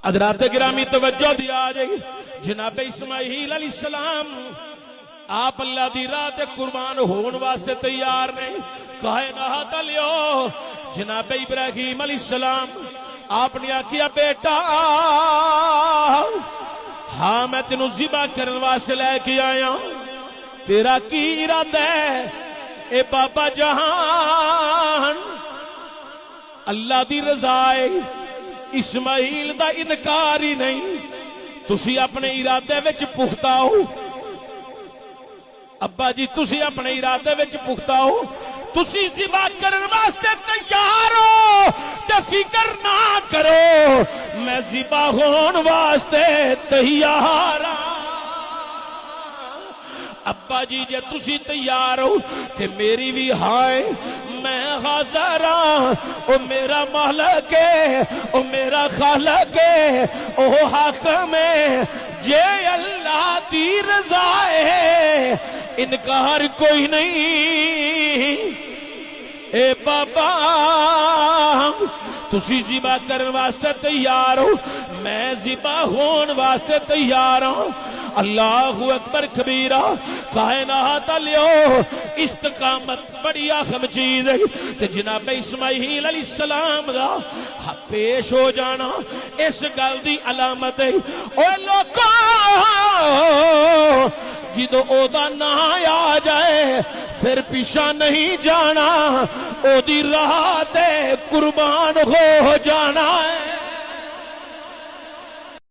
حضرات گرامی توجہ دیا جائے جناب اسماعیل علیہ السلام آپ اللہ دی راہ تے قربان ہون واسطے تیار نے کائنات لیو جناب ابراہیم علیہ السلام آپ نے آکیا بیٹا ہاں میں تینوں ذبح کرن واسطے لے کے آیا تیرا کی ارادہ ہے اے بابا جہان اللہ دی رضا ہے اسماعیل دا انکار ہی نہیں تسی اپنے ارادے وچ پختہ ہو ابا جی تسی اپنے ارادے وچ پختہ ہو تسی ذبح کرن واسطے تیار ہو تے فکر نہ کرو میں ذبح ہون واسطے تیار ہوں ابا جی جے تسی تیار ہو تے میری بھی ہائے میں حاضر ہوں او میرا مالک ہے او میرا خالق ہے او حاکم ہے جے اللہ دی رضا ہے انکار کوئی نہیں اے بابا تسی ذبح کرن واسطے تیار ہو میں ذبح ہون واسطے تیار ہوں اللہ اکبر کبیرہ کائنات لیو استقامت بڑی اہم چیز ہے تے جناب اسماعیل علیہ السلام دا پیش ہو جانا اس گل دی علامت ہے اوے لوکو جدو او دا نا آ جائے پھر پیچھا نہیں جانا او دی راہ تے قربان ہو جانا ہے